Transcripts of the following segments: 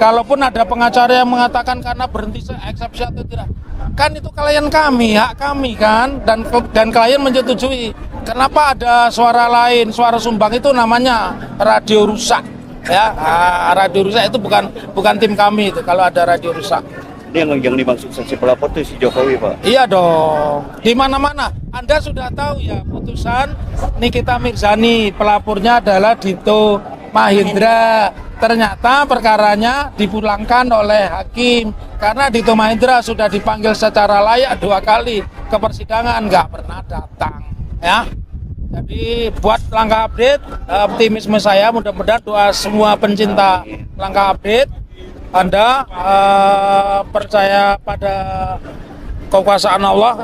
kalaupun ada pengacara yang mengatakan karena berhenti eksepsi atau tidak, kan itu klien kami, hak kami kan, dan klien menyetujui. Kenapa ada suara lain, suara sumbang itu namanya radio rusak, ya. Radio rusak itu bukan tim kami itu kalau ada radio rusak. Ini yang dimaksud saksi pelapor itu si Jokowi, Pak? Iya dong, di mana-mana. Anda sudah tahu ya putusan Nikita Mirzani, pelapornya adalah Dito Mahendra. Ternyata perkaranya dipulangkan oleh hakim karena Dito Mahendra sudah dipanggil secara layak 2 kali ke persidangan, nggak pernah datang, ya. Jadi buat Langkah Update, optimisme saya mudah-mudahan doa semua pencinta Langkah Update, Anda percaya pada kekuasaan Allah,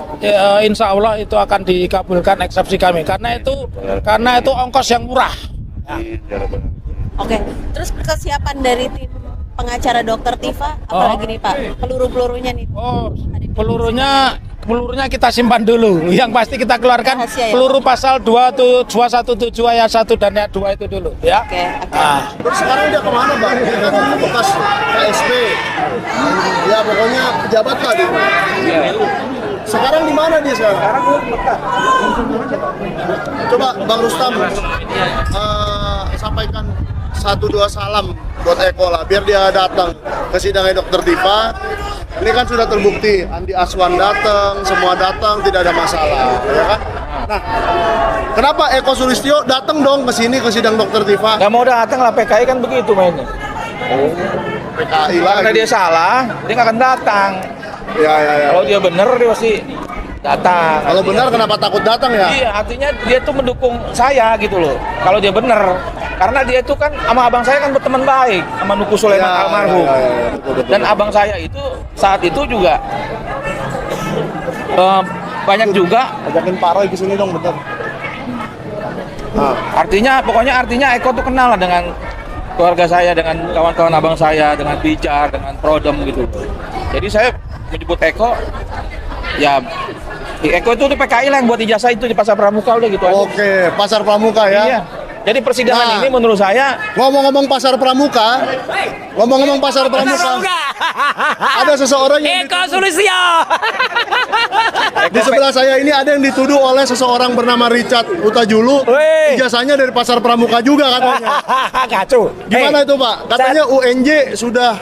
insya Allah itu akan dikabulkan eksepsi kami karena itu ongkos yang murah. Ya. Oke, terus kesiapan dari tim pengacara Dokter Tifa apalagi nih Pak? Peluru-pelurunya nih. Oh, pelurunya kita simpan dulu. Yang pasti kita keluarkan rahasia, ya? Peluru pasal 217 ayat 1 dan ayat 2 itu dulu, ya. Oke. Nah. Terus sekarang dia kemana Bang? Bekas KSP. Ya pokoknya pejabat lah dia. Sekarang di mana dia sekarang? Coba Bang Rustam sampaikan 1-2 salam buat Eko lah, biar dia datang ke sidangnya Dokter Tifa. Ini kan sudah terbukti, Andi Aswan datang, semua datang, tidak ada masalah, ya kan? Nah, kenapa Eko Sulistyo datang dong ke sini ke sidang Dokter Tifa? Gak mau datang lah, PKI kan begitu mainnya. PKI lah. Karena dia salah, dia nggak akan datang. Ya. Kalau dia bener, dia pasti datang. Kalau benar kenapa takut datang ya? Iya, artinya dia tuh mendukung saya gitu loh. Kalau dia bener, karena dia itu kan sama abang saya kan berteman baik sama Nuku Sulaiman almarhum. Betul. Dan abang saya itu saat itu juga banyak juga. Ajakin Pak Roy ke sini dong, bentar. Nah. Artinya Eko tuh kenal lah dengan keluarga saya, dengan kawan-kawan abang saya, dengan Bijar, dengan Prodem gitu. Jadi saya menyebut Eko, ya Eko itu PKI lah yang buat ijazah itu di Pasar Pramuka udah gitu aja. Oke, Pasar Pramuka ya. Iya. Jadi persidangan Nah, ini menurut saya ngomong-ngomong Pasar Pramuka, ada seseorang yang Eko Sulistyo. di sebelah saya ini ada yang dituduh oleh seseorang bernama Richard Utajulu. Weh. Ijazahnya dari Pasar Pramuka juga katanya. Kacau. Gimana itu Pak? Katanya UNJ sudah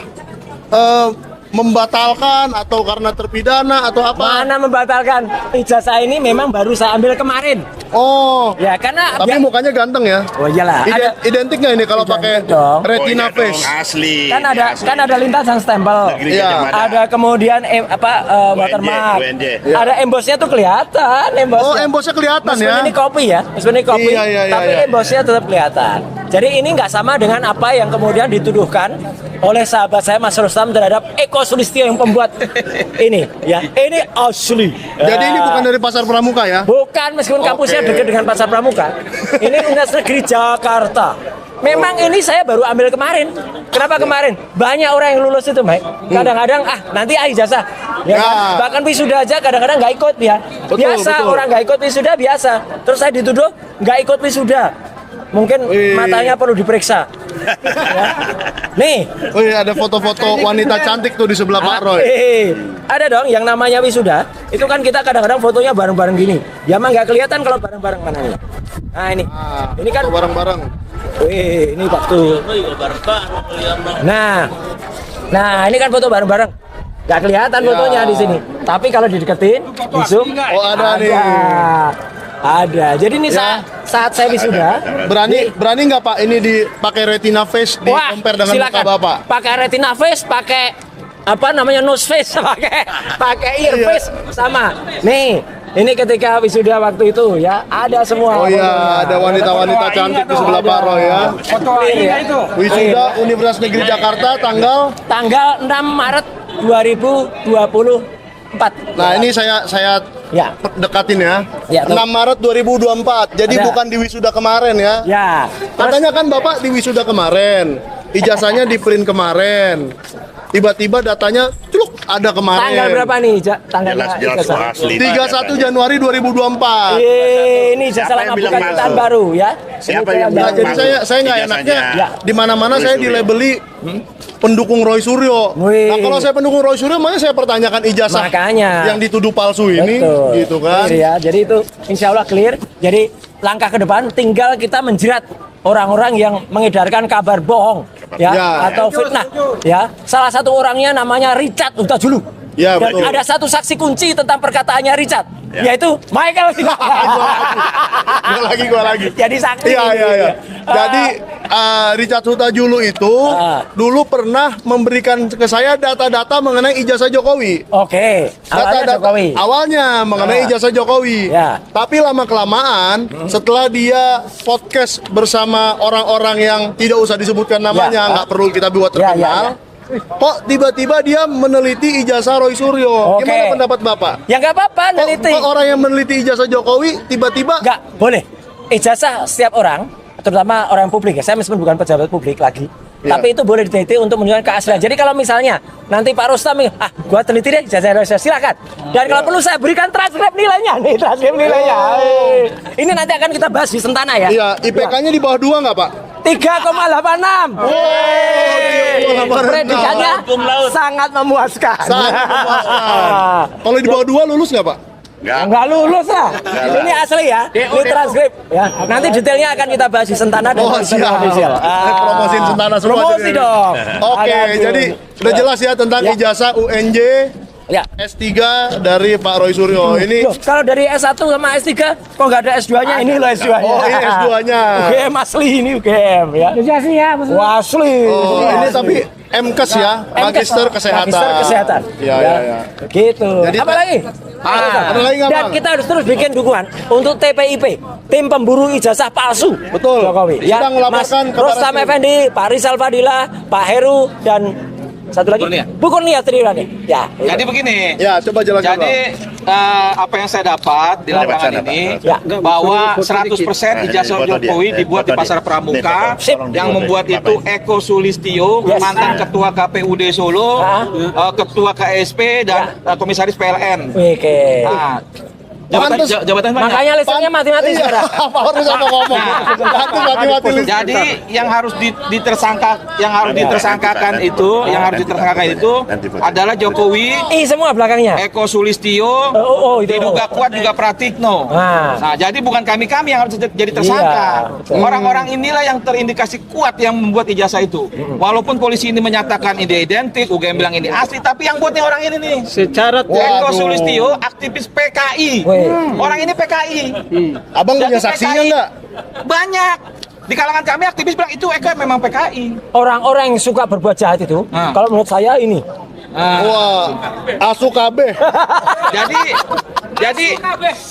membatalkan atau karena terpidana atau apa? Mana membatalkan? Ijazah ini memang baru saya ambil kemarin. Oh, Ya karena tapi mukanya ganteng ya. Oh iyalah. Identik nggak ini kalau pakai dong. retina face? Asli. Kan ada lintasan stempel. Iya. Ada kemudian watermark. UNJ. Ada embossnya tuh kelihatan embosnya. Oh, embosnya kelihatan Meskipun ya. ini kopi ya, meskipun ini kopi, Iya, tapi iya. embossnya tetap kelihatan. Jadi ini nggak sama dengan apa yang kemudian dituduhkan oleh sahabat saya Mas Rustam terhadap Eko Sulistyo yang pembuat ini. Ya, ini asli. Jadi ini bukan dari Pasar Pramuka ya? Bukan, meskipun kampusnya Oke. dekat dengan Pasar Pramuka. Ini Universitas Negeri Jakarta. Memang ini saya baru ambil kemarin. Kenapa kemarin? Banyak orang yang lulus itu, Mike. Kadang-kadang nanti ijazah. Ya, Ya. kan? Bahkan wisuda aja kadang-kadang nggak ikut ya. Biasa betul. orang nggak ikut wisuda biasa. Terus saya dituduh nggak ikut wisuda. Mungkin matanya perlu diperiksa. Ya. Nih, Oh iya, ada foto-foto wanita cantik tuh di sebelah Pak Roy. ada dong yang namanya wisuda. Itu kan kita kadang-kadang fotonya bareng-bareng gini. Ya mah nggak kelihatan kalau bareng-bareng mana nih. Nah ini kan Foto bareng-bareng. ini waktu. Nah ini kan foto bareng-bareng. Nggak kelihatan fotonya di sini. Tapi kalau dideketin, di zoom. Oh ada nih. Ada. Jadi ini saat saya wisuda. Berani nggak Pak ini dipakai retina face di compare dengan muka Bapak? Pakai retina face, pakai apa namanya nose face, pakai ear face sama. Nih, ini ketika wisuda waktu itu ya, ada semua. Oh iya, ada wanita-wanita cantik di sebelah Pak Roy ya. Foto ini itu. Wisuda Universitas Negeri Jakarta tanggal. 6 Maret 2024. Nah ini saya Ya. dekatin ya. Ya, 6 Maret 2024. Jadi Ada. bukan di wisuda kemarin ya. Ya. Katanya kan Bapak di wisuda kemarin. Ijazahnya di print kemarin. Tiba-tiba datanya celuk ada kemarin. Tanggal berapa nih? Tanggalnya Jelas ijazah? asli. 31 Januari 2024. Ini ijazah Siapa yang lama bilang bukan palsu? jutaan baru ya. Siapa Ini yang Nah, bilang jadi palsu? saya nggak enaknya Ijazahnya di mana-mana saya tulis dulu ya. dilabeli pendukung Roy Suryo. Wih. Nah kalau saya pendukung Roy Suryo, makanya saya pertanyakan ijazah Makanya. yang dituduh palsu ini, Betul. gitu kan? Clear ya. Jadi itu insya Allah clear. Jadi langkah ke depan tinggal kita menjerat orang-orang yang mengedarkan kabar bohong ya, Ya. atau fitnah ya. Salah satu orangnya namanya Richard Hutajulu. Ya, Dan betul. ada satu saksi kunci tentang perkataannya Richard, yaitu Michael. Gua lagi. Jadi saksi. Iya. Jadi Richard Hutajulu itu dulu pernah memberikan ke saya data-data mengenai ijazah Jokowi. Oke. Awalnya Jokowi. Awalnya mengenai ijazah Jokowi. Ya. Tapi lama kelamaan setelah dia podcast bersama orang-orang yang tidak usah disebutkan namanya, nggak perlu kita buat Ya, terkenal. ya. Kok tiba-tiba dia meneliti ijazah Roy Suryo? Oke. Gimana pendapat Bapak? Ya nggak apa-apa neliti. Kok orang yang meneliti ijazah Jokowi tiba-tiba Nggak boleh. Ijazah setiap orang, terutama orang publik ya. Saya meskipun bukan pejabat publik lagi. Ya. Tapi itu boleh diteliti untuk menunjukkan keaslian. Jadi kalau misalnya nanti Pak Rustam, gua teliti deh ijazah Roy Suryo, silakan. Dan kalau perlu saya berikan transkrip nilainya nih, transkrip nilainya. Ini nanti akan kita bahas di Sentana ya. Iya, IPK-nya di bawah 2 nggak Pak? 3,86. Predikannya sangat memuaskan. Sangat memuaskan. Kalau di bawah 2 lulus nggak Pak? Enggak lulus lah. Ini asli ya. Ini transkrip ya. Nanti detailnya akan kita bahas di Sentana dan Oh siap. Promosiin Sentana semua. Promosi jadi. dong. Oke, Aduh. jadi udah jelas ya tentang Ya. ijazah UNJ Ya. S3 dari Pak Roy Suryo. Ini Loh, kalau dari S1 sama S3 kok nggak ada S2-nya? Ini loh S2-nya. Oh, ini S2-nya. UGM asli ini UGM ya. Asli ya, Wah, asli. Oh, ini tapi MKes ya, Magister Kesehatan. Magister Kesehatan. Iya, iya. Gitu. Jadi, Apa lagi? ada lagi nggak, Dan Bang? kita harus terus bikin dukungan untuk TPIP, tim pemburu ijazah palsu. Betul. Jokowi. Ya, Sedang melaporkan Mas kepada Rustam tim. Effendi, Pak Rizal Fadila, Pak Heru dan satu lagi Bu Kurnia Triwani. Ya. Jadi begini. Ya, coba jelaskan. Jadi apa yang saya dapat di lapangan ini Ya. bahwa 100% ijazah Jokowi dibuat di Pasar Pramuka. Sip. Yang membuat itu Eko Sulistyo, Yes. mantan ketua KPUD Solo, Ah. ketua KSP dan komisaris PLN. Oke. Nah, jabatan Pantes. jabatan banyak. Makanya listriknya mati-mati Iya, sekarang. Pak harus apa ngomong? Nanti mati-mati listrik. Jadi yang harus ditersangkakan itu adalah Jokowi, Semua belakangnya. Eko Sulistyo, Itu. diduga kuat juga Pratikno. Nah. Jadi bukan kami yang harus jadi tersangka. Iya, betul. Orang-orang inilah yang terindikasi kuat yang membuat ijazah itu. Walaupun polisi ini menyatakan ini identik, UGM bilang ini asli, tapi yang buatnya orang ini nih. Secara Eko Waduh. Sulistyo, aktivis PKI. Orang ini PKI. Abang punya Jadi saksinya PKI nggak? Banyak. Di kalangan kami aktivis bilang itu Eko memang PKI. Orang-orang yang suka berbuat jahat itu, kalau menurut saya ini. Wah, asu KB. Jadi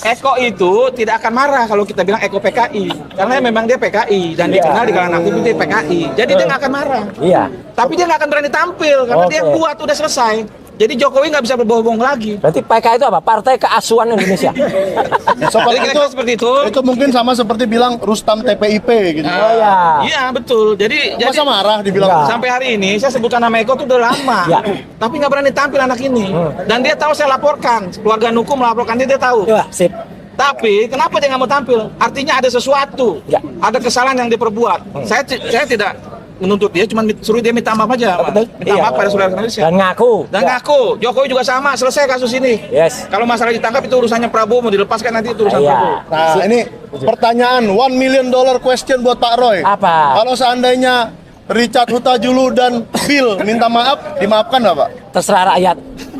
Eko itu tidak akan marah kalau kita bilang Eko PKI, karena memang dia PKI dan dikenal di kalangan aktivis dia PKI. Jadi dia nggak akan marah. Iya. Tapi dia nggak akan berani tampil karena dia Oke. kuat udah selesai. Jadi Jokowi nggak bisa berbohong lagi. Berarti PK itu apa? Partai Keasuhan Indonesia. Jadi kira-kira seperti itu. Itu mungkin sama seperti bilang Rustam TPIP gitu. Oh ya. Iya betul. Jadi Masa marah dibilang? Enggak. sampai hari ini saya sebutkan nama Eko itu udah lama, Ya. tapi nggak berani tampil anak ini. Dan dia tahu saya laporkan, keluarga Nuku melaporkan dia tahu. Wah, sip. Tapi kenapa dia nggak mau tampil? Artinya ada sesuatu, Ya. ada kesalahan yang diperbuat. Saya tidak menuntut dia, cuma suruh dia minta maaf aja, Mas. Betul. Minta Iya. maaf pada saudara Indonesia. Dan ngaku. Dan ngaku, Jokowi juga sama, selesai kasus ini. Yes. Kalau masalah ditangkap itu urusannya Prabowo, mau dilepaskan nanti itu urusan Iya. Prabowo. Nah, ini pertanyaan $1 million question buat Pak Roy. Apa? Kalau seandainya Richard Hutajulu dan Bill minta maaf, dimaafkan nggak Pak? Terserah rakyat.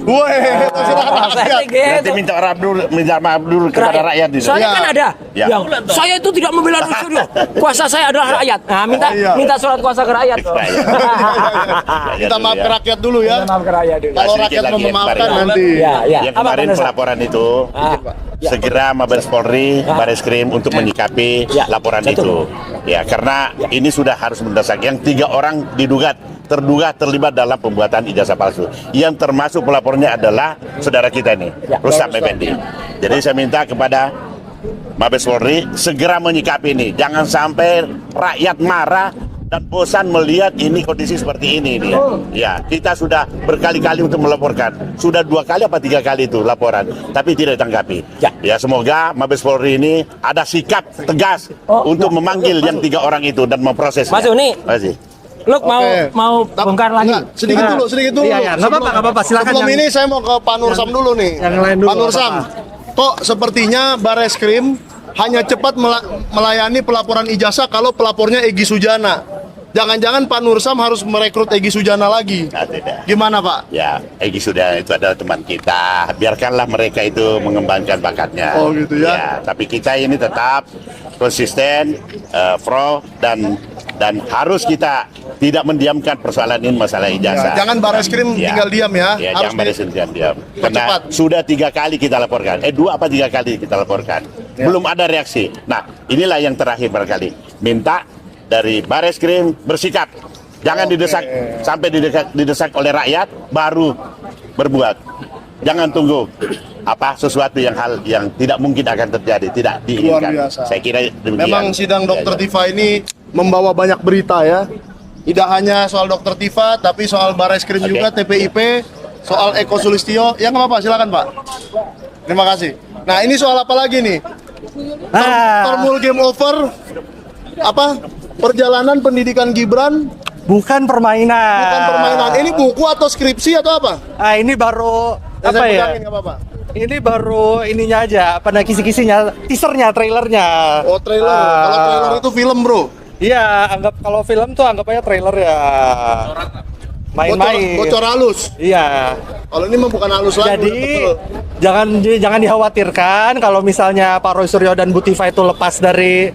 Woi, terserah Saya rakyat. sih gitu. Nanti minta maaf dulu kepada rakyat itu. Soalnya Ya. kan ada Ya. yang saya itu tidak membela Roy Suryo. Kuasa saya adalah rakyat. Nah, minta Oh, iya. minta surat kuasa ke rakyat. Minta maaf ke rakyat dulu ya. Minta maaf ke rakyat dulu. Kalau Sedikit rakyat lagi mau yang memaafkan kemarin. nanti. Ya, ya. Yang Apa kemarin Pak Nesa? pelaporan itu Ya. segera Mabes Polri, Baris Krim untuk menyikapi Ya, laporan betul. itu. Ya, karena ini sudah harus mendesak. Yang 3 orang terduga terlibat dalam pembuatan ijazah palsu. Yang termasuk pelapornya adalah saudara kita ini, Ya, Rustam Rustam. Effendi. Jadi saya minta kepada Mabes Polri segera menyikapi ini. Jangan sampai rakyat marah dan bosan melihat ini kondisi seperti ini. Ya, kita sudah berkali-kali untuk melaporkan. Sudah 2 kali apa 3 kali itu laporan, tapi tidak ditanggapi. Ya, semoga Mabes Polri ini ada sikap tegas untuk memanggil yang 3 orang itu dan memproses. Mas Uni. Terima kasih. Lu mau bongkar lagi? Enggak, sedikit dulu. Iya, nggak apa-apa, silakan. Sebelum ini saya mau ke Pak Nursam dulu nih. Yang lain dulu, Pak Nursam, kok sepertinya Bareskrim hanya cepat melayani pelaporan ijazah kalau pelapornya Egy Sujana. Jangan-jangan Pak Nursam harus merekrut Egy Sujana lagi. Nah, tidak. Gimana Pak? Ya, Egy Sujana itu adalah teman kita. Biarkanlah mereka itu mengembangkan bakatnya. Oh, gitu ya. Tapi kita ini tetap konsisten, pro dan harus kita tidak mendiamkan persoalan ini masalah ijazah. Ya, jangan Bareskrim tinggal diam ya. Ya, Harus jangan Bareskrim diam. Karena cepat. sudah 3 kali kita laporkan. 2 apa 3 kali kita laporkan. Ya. Belum ada reaksi. Nah, inilah yang terakhir barangkali. Minta dari Bareskrim bersikap. Jangan didesak sampai didesak oleh rakyat baru berbuat. Jangan tunggu sesuatu yang tidak mungkin akan terjadi, tidak diinginkan. Luar biasa. Saya kira demikian. Memang sidang Dr. Tifa ini membawa banyak berita ya. Tidak hanya soal Dr. Tifa, tapi soal Bareskrim juga, TPIP, soal Eko Sulistyo. Ya nggak apa-apa, silakan Pak. Terima kasih. Nah ini soal apa lagi nih? Formul game over. Perjalanan pendidikan Gibran bukan permainan. bukan permainan. Ini buku atau skripsi atau apa? Ini baru Saya pegangin, nggak apa-apa. Ini baru ininya aja, kisi-kisinya, teasernya, trailernya. Oh trailer. Kalau trailer itu film bro. Iya, kalau film tuh anggap aja trailer ya. Main-main. Bocor halus. Iya. Kalau ini mah bukan halus lagi. Jadi jangan dikhawatirkan kalau misalnya Pak Roy Suryo dan Bu Tifa itu lepas dari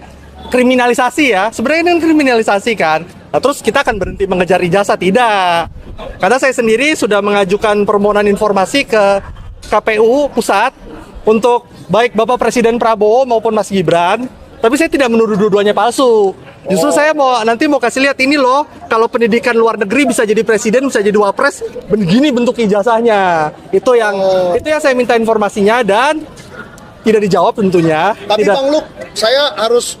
kriminalisasi ya. Sebenarnya ini kriminalisasi kan. Nah, terus kita akan berhenti mengejar ijazah, tidak. Karena saya sendiri sudah mengajukan permohonan informasi ke KPU pusat untuk baik Bapak Presiden Prabowo maupun Mas Gibran. Tapi saya tidak menuduh dua-duanya palsu. Justru saya nanti mau kasih lihat ini loh, kalau pendidikan luar negeri bisa jadi presiden, bisa jadi wapres, begini bentuk ijazahnya. Itu yang saya minta informasinya dan tidak dijawab tentunya. Tapi tidak. Bang Luk, saya harus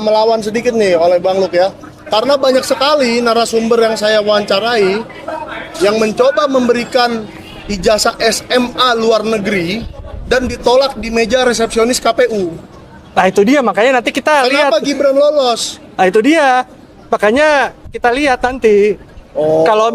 melawan sedikit nih oleh Bang Luk ya. Karena banyak sekali narasumber yang saya wawancarai yang mencoba memberikan ijazah SMA luar negeri dan ditolak di meja resepsionis KPU. Nah itu dia, makanya nanti kita lihat. Kenapa Gibran lolos? Nah itu dia, makanya kita lihat nanti. Kalau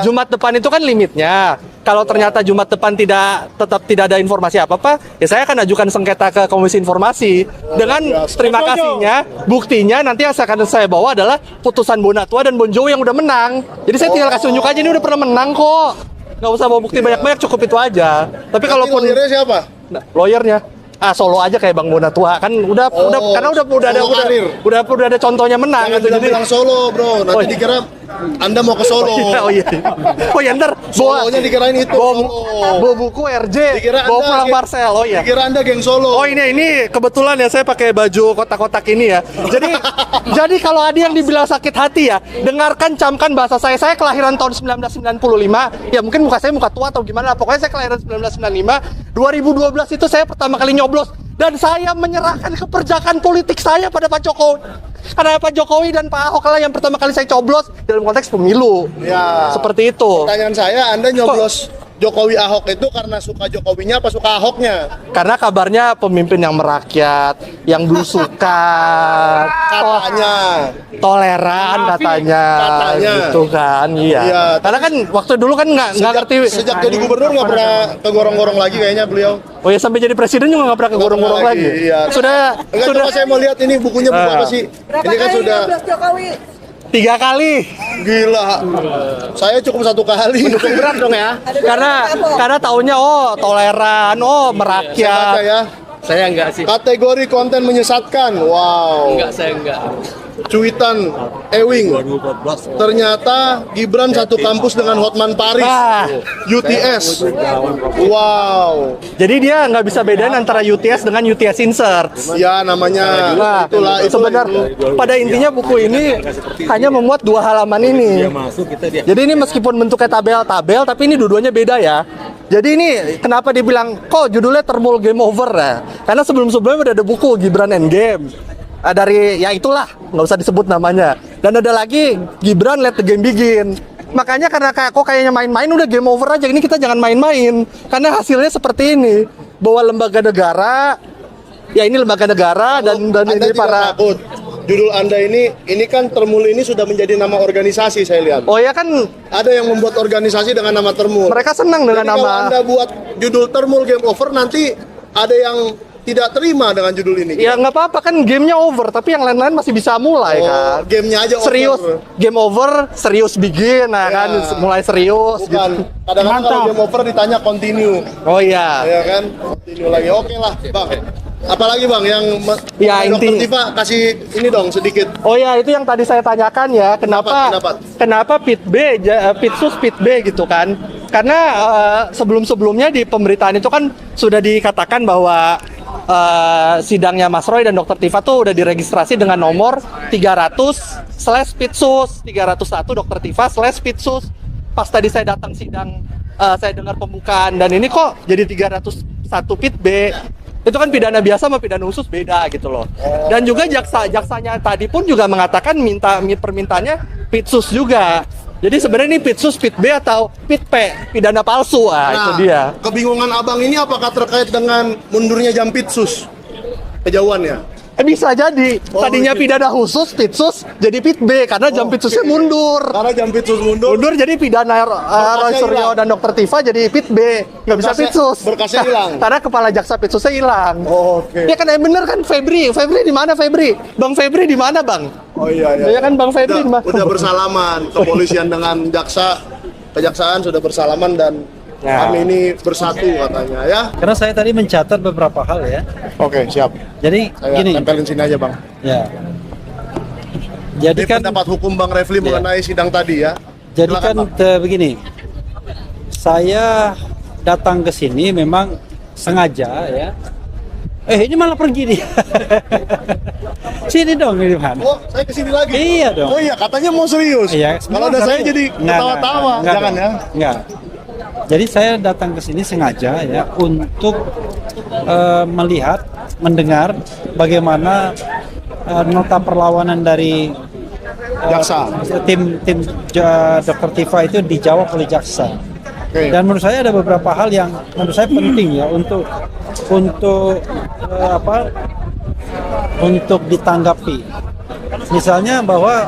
Jumat depan itu kan limitnya. Kalau ternyata Jumat depan tetap tidak ada informasi apa-apa, ya saya akan ajukan sengketa ke Komisi Informasi. Dengan terima kasihnya, buktinya nanti yang akan saya bawa adalah putusan Bonatua dan Bon Jovi yang udah menang. Jadi saya tinggal kasih unjuk aja, ini udah pernah menang kok. Nggak usah bawa bukti banyak-banyak, cukup itu aja. Tapi kalaupun lawyernya siapa? Lawyernya Solo aja kayak Bang Bonatua kan udah karena udah ada contohnya menang gitu. Jadi bilang Solo bro, nanti dikira Anda mau ke Solo. Oh iya. Ntar Solonya dikirain itu. Bawa buku RJ, Dikira bawa Anda pulang Marcel. Oh iya. Dikira Anda geng Solo. Oh ini kebetulan ya saya pakai baju kotak-kotak ini ya. Jadi kalau ada yang dibilang sakit hati ya, dengarkan camkan bahasa saya. Saya kelahiran tahun 1995. Ya mungkin muka saya muka tua atau gimana. Pokoknya saya kelahiran 1995. 2012 itu saya pertama kali nyoblos dan saya menyerahkan keperjakaan politik saya pada Pak Jokowi. Karena Pak Jokowi dan Pak Ahok lah yang pertama kali saya coblos dalam konteks pemilu. Ya. Seperti itu. Pertanyaan saya, Anda nyoblos Jokowi Ahok itu karena suka Jokowinya apa suka Ahoknya? Karena kabarnya pemimpin yang merakyat, yang belusukan, Katanya. toleran katanya, gitu kan, iya. Karena kan waktu dulu kan nggak ngerti. Sejak jadi gubernur nggak pernah kegorong-gorong lagi kayaknya beliau. Oh ya sampai jadi presiden juga nggak pernah kegorong-gorong lagi. Iya. Sudah. Coba saya mau lihat ini bukunya buku apa sih? Ini kan sudah 3 kali. Gila. Saya cukup 1 kali. Mendukung berat dong ya. Karena taunya toleran, merakyat. Saya baca ya. Saya enggak sih. Kategori konten menyesatkan. Wow. Saya enggak. Cuitan Ewing. Ternyata Gibran satu kampus dengan Hotman Paris. UTS. Wow. Jadi dia nggak bisa bedain antara UTS dengan UTS insert. Ya namanya. Itulah itu. Sebenarnya pada intinya buku ini hanya memuat 2 halaman ini. Jadi ini meskipun bentuknya tabel-tabel, tapi ini dua-duanya beda ya. Jadi ini kenapa dibilang kok judulnya Thermal Game Over ya? Karena sebelum-sebelumnya udah ada buku Gibran Endgame. Dari ya itulah, nggak usah disebut namanya. Dan ada lagi Gibran Let the Game Begin. Makanya karena kok kayaknya main-main udah game over aja. Ini kita jangan main-main. Karena hasilnya seperti ini. Bahwa lembaga negara, ya ini lembaga negara dan ini para takut. judul Anda ini kan Termul ini sudah menjadi nama organisasi saya lihat. Oh ya kan, Ada yang membuat organisasi dengan nama Termul. mereka senang dengan Jadi kalau nama. Anda buat judul Termul Game Over, nanti ada yang tidak terima dengan judul ini. Ya nggak apa-apa kan, gamenya over, tapi yang lain-lain masih bisa mulai kan. Gamenya aja over. Serius, game over, serius begin, nah Ya. kan, mulai serius. Bukan. Gitu. Kadang-kadang kalau game over ditanya continue. Oh iya. Ya kan? Continue lagi. Oke lah, Bang. Apalagi Bang yang Ya, Dokter inti- Tifa kasih ini dong sedikit. Oh ya, itu yang tadi saya tanyakan ya, kenapa Pit B, Pitsus Pit B gitu kan? Karena sebelum-sebelumnya di pemberitaan itu kan sudah dikatakan bahwa sidangnya Mas Roy dan Dokter Tifa tuh udah diregistrasi dengan nomor 300/Pitsus, 301 Dokter Tifa /Pitsus. Pas tadi saya datang sidang, saya dengar pembukaan dan ini kok jadi 301 Pit B. Itu kan pidana biasa sama pidana khusus beda gitu loh. Dan juga jaksanya tadi pun juga mengatakan permintaannya Pitsus juga. Jadi sebenarnya ini Pitsus Pit B atau Pit P, pidana palsu. Itu dia. Kebingungan Abang ini apakah terkait dengan mundurnya Jampitsus? Kejauhannya. Bisa jadi. Oh, Tadinya gitu. pidana khusus Pitsus jadi Pit B karena Jampitsusnya mundur. Karena Jampitsus mundur. Mundur jadi pidana Roy Suryo hilang. dan Dokter Tifa jadi Pit B. Nggak bisa Berkasnya- Pitsus. berkasnya hilang. Karena kepala jaksa Pitsusnya hilang. Oh, oke. Ya kan bener kan Febri di mana Febri? Bang Febri di mana Bang? Oh iya Ya kan Bang Febri di mana? udah bersalaman. Kepolisian dengan kejaksaan sudah bersalaman dan Ya. kami ini bersatu katanya ya. Karena saya tadi mencatat beberapa hal ya. Oke, siap. Jadi Saya gini, tempelin sini aja, Bang. ya. Jadi Ini kan, pendapat hukum Bang Refli mengenai sidang tadi ya. jadi Silakan, kan Bang. begini. Saya datang ke sini memang sengaja ya. Ini malah pergi nih. Sini dong ini Man. Oh, saya kesini lagi. Iya dong. Oh iya, katanya mau serius. Iya, Kalau ada saya jadi ketawa-tawa, jangan ya. Enggak. Jadi saya datang ke sini sengaja ya untuk melihat, mendengar bagaimana nota perlawanan dari Jaksa. tim Dokter Tifa itu dijawab oleh jaksa. Oke. Dan menurut saya ada beberapa hal yang menurut saya penting ya untuk untuk ditanggapi. Misalnya bahwa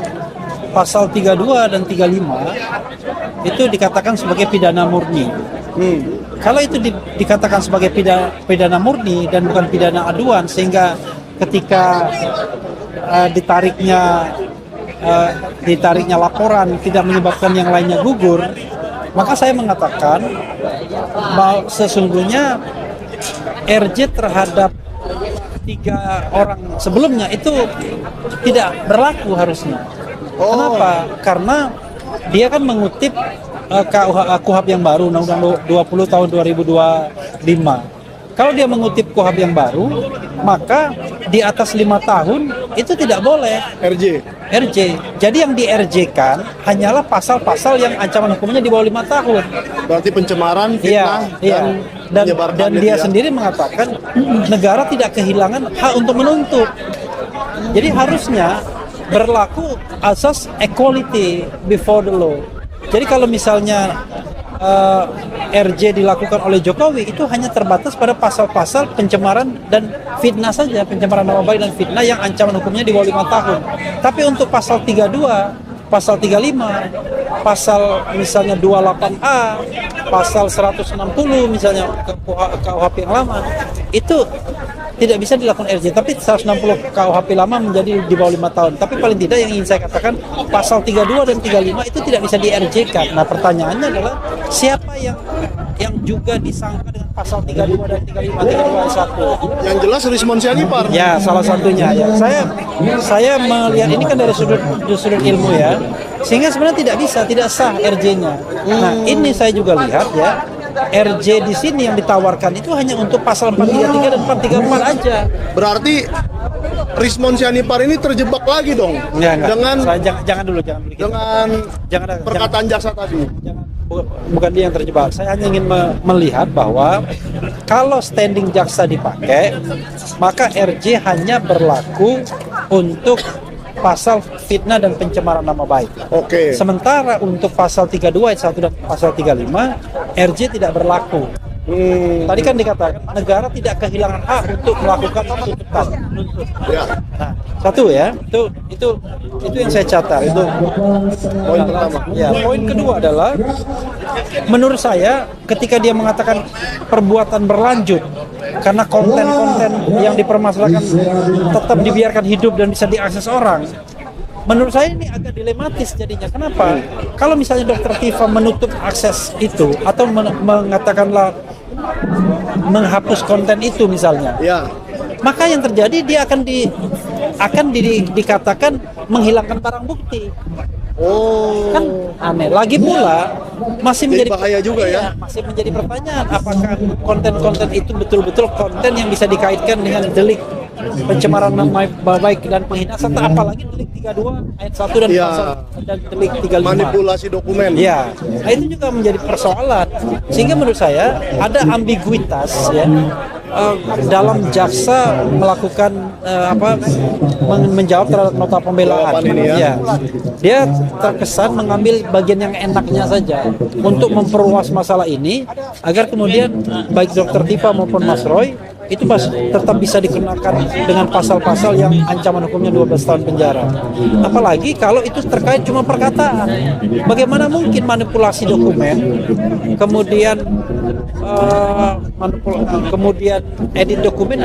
pasal 32 dan 35 itu dikatakan sebagai pidana murni. Kalau itu dikatakan sebagai pidana murni dan bukan pidana aduan, sehingga ketika ditarik laporan tidak menyebabkan yang lainnya gugur, maka saya mengatakan bahwa sesungguhnya RJ terhadap 3 orang sebelumnya itu tidak berlaku harusnya. Kenapa? Karena dia kan mengutip KUHP yang baru, Undang-Undang 20 tahun 2025. Kalau dia mengutip KUHP yang baru, maka di atas 5 tahun itu tidak boleh RJ. Jadi yang di RJ-kan hanyalah pasal-pasal yang ancaman hukumnya di bawah 5 tahun. Berarti pencemaran, fitnah, Dan menyebarkan dia itu ya. sendiri mengatakan negara tidak kehilangan hak untuk menuntut. Jadi harusnya berlaku asas equality before the law. Jadi kalau misalnya RJ dilakukan oleh Jokowi itu hanya terbatas pada pasal-pasal pencemaran dan fitnah saja, pencemaran nama baik dan fitnah yang ancaman hukumnya di bawah 5 tahun. Tapi untuk pasal 32, pasal 35, pasal misalnya 28A, pasal 160 misalnya KUHP yang lama, itu tidak bisa dilakukan RJ, tapi 160 KUHP lama menjadi di bawah 5 tahun. Tapi paling tidak yang ingin saya katakan, pasal 32 dan 35 itu tidak bisa di RJ-kan. Nah, pertanyaannya adalah siapa yang juga disangka dengan pasal 32 dan 35, 32 Yang jelas Rismon Sianipar. Ya, salah satunya ya. Saya melihat ini kan dari sudut ilmu ya. Sehingga sebenarnya tidak sah RJ-nya. Nah, ini saya juga lihat ya. RJ di sini yang ditawarkan itu hanya untuk pasal 433 dan 434 aja. Berarti Rismon Sianipar ini terjebak lagi dong. Enggak. Dengan Jangan dulu. Jangan perkataan jaksa tadi. Bukan dia yang terjebak. Saya hanya ingin melihat bahwa kalau standing jaksa dipakai, maka RJ hanya berlaku untuk pasal fitnah dan pencemaran nama baik. Oke. Sementara untuk pasal 32 ayat 1 dan pasal 35, RJ tidak berlaku. Tadi kan dikatakan negara tidak kehilangan hak untuk melakukan tuntutan. Ya. Nah, satu ya, itu yang saya catat. Itu Poin pertama. ya. Poin kedua adalah menurut saya ketika dia mengatakan perbuatan berlanjut karena konten-konten yang dipermasalahkan tetap dibiarkan hidup dan bisa diakses orang. Menurut saya ini agak dilematis jadinya. Kenapa? Kalau misalnya Dr. Tifa menutup akses itu atau mengatakanlah menghapus konten itu misalnya, Ya. maka yang terjadi dia akan dikatakan menghilangkan barang bukti. Oh. Kan aneh. Lagi pula masih Jadi menjadi bahaya juga ya. iya, masih menjadi pertanyaan apakah konten-konten itu betul-betul konten yang bisa dikaitkan dengan delik pencemaran nama baik dan penghinaan serta apalagi delik 32 ayat 1 dan Iya. pasal dan delik 35. Manipulasi dokumen. Ya, nah itu juga menjadi persoalan. Sehingga menurut saya ada ambiguitas ya dalam jaksa melakukan menjawab terhadap nota pembelaan. Jawaban ini ya. Ya. Dia terkesan mengambil bagian yang enaknya saja untuk memperluas masalah ini agar kemudian baik Dr. Tifa maupun Mas Roy itu tetap bisa dikenakan dengan pasal-pasal yang ancaman hukumnya 12 tahun penjara. Apalagi kalau itu terkait cuma perkataan. Bagaimana mungkin manipulasi dokumen, kemudian kemudian edit dokumen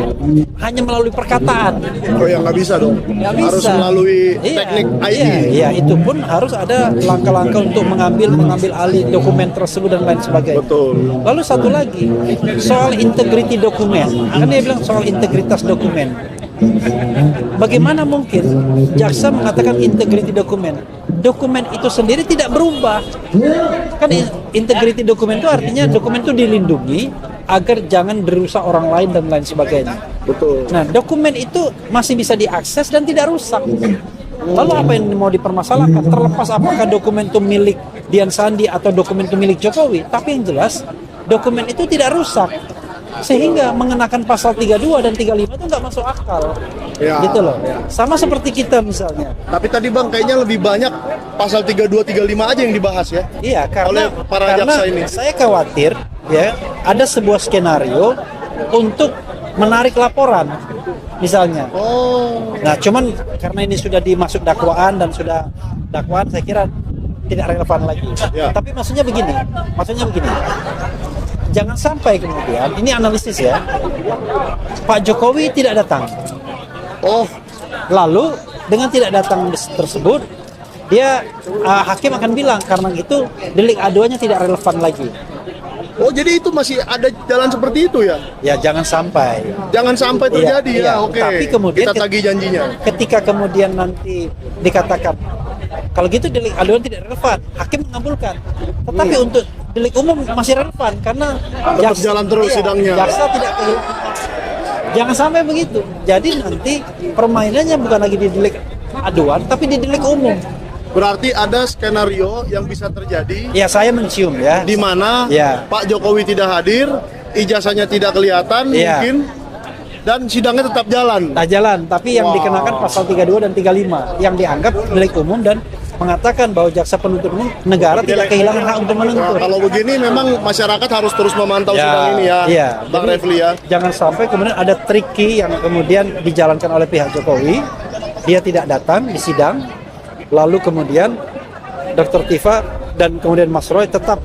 hanya melalui perkataan? Oh ya nggak bisa dong. Nggak Harus bisa. melalui Iya, teknik IT. Iya, itu pun harus ada langkah-langkah untuk mengambil alih dokumen tersebut dan lain sebagainya. Betul. Lalu satu lagi soal integriti dokumen. Kan dia bilang soal integritas dokumen. Bagaimana mungkin jaksa mengatakan integriti dokumen? Dokumen itu sendiri tidak berubah. Kan integriti dokumen itu artinya dokumen itu dilindungi agar jangan dirusak orang lain dan lain sebagainya. Betul. Nah, dokumen itu masih bisa diakses dan tidak rusak. Lalu apa yang mau dipermasalahkan? Terlepas apakah dokumen itu milik Dian Sandi atau dokumen itu milik Jokowi, tapi yang jelas dokumen itu tidak rusak. Sehingga mengenakan pasal 32 dan 35 itu nggak masuk akal. Ya. Gitu loh. Sama seperti kita misalnya. Tapi tadi Bang kayaknya lebih banyak pasal 32 35 aja yang dibahas ya. Iya, Oleh para jaksa ini. saya khawatir ya ada sebuah skenario untuk menarik laporan misalnya. Oh. Nah, cuman karena ini sudah dimasuk dakwaan dan sudah dakwaan, saya kira tidak relevan lagi. Ya. Tapi maksudnya begini. Jangan sampai kemudian, ini analisis ya, Pak Jokowi tidak datang. Oh. Lalu dengan tidak datang tersebut, dia hakim akan bilang karena itu delik aduannya tidak relevan lagi. Oh, jadi itu masih ada jalan seperti itu ya? Ya jangan sampai. Jangan sampai terjadi Iya, ya. iya. Oke. Tapi kemudian kita tagih janjinya. Ketika kemudian nanti dikatakan kalau gitu delik aduan tidak relevan, hakim mengabulkan. Tetapi untuk delik umum masih relevan karena Tetap jalan terus sidangnya. Jaksa tidak kehilangan. Jangan sampai begitu. Jadi nanti permainannya bukan lagi di delik aduan, tapi di delik umum. Berarti ada skenario yang bisa terjadi Ya saya mencium ya. di mana Ya. Pak Jokowi tidak hadir, ijazahnya tidak kelihatan Ya. mungkin, dan sidangnya tetap jalan. Tak jalan, tapi yang dikenakan pasal 32 dan 35 yang dianggap delik umum dan mengatakan bahwa jaksa penuntut umum negara tidak kehilangan hak untuk Nah, menuntut. kalau begini memang masyarakat harus terus memantau sidang ini ya, Iya. Bang Jadi, Refli ya. Jangan sampai kemudian ada tricky yang kemudian dijalankan oleh pihak Jokowi. Dia tidak datang di sidang, lalu kemudian Dr. Tifa dan kemudian Mas Roy tetap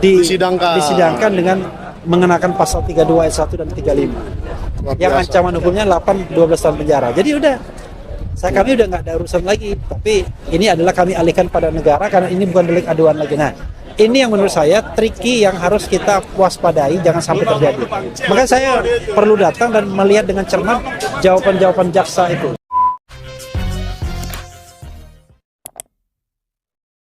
disidangkan dengan mengenakan pasal 32 ayat 1 dan 35. Luar Yang biasa. ancaman hukumnya 12 tahun penjara. Jadi udah kami udah nggak ada urusan lagi, tapi ini adalah kami alihkan pada negara karena ini bukan delik aduan lagi. Nah, ini yang menurut saya tricky yang harus kita waspadai, jangan sampai terjadi. Maka saya perlu datang dan melihat dengan cermat jawaban-jawaban jaksa itu.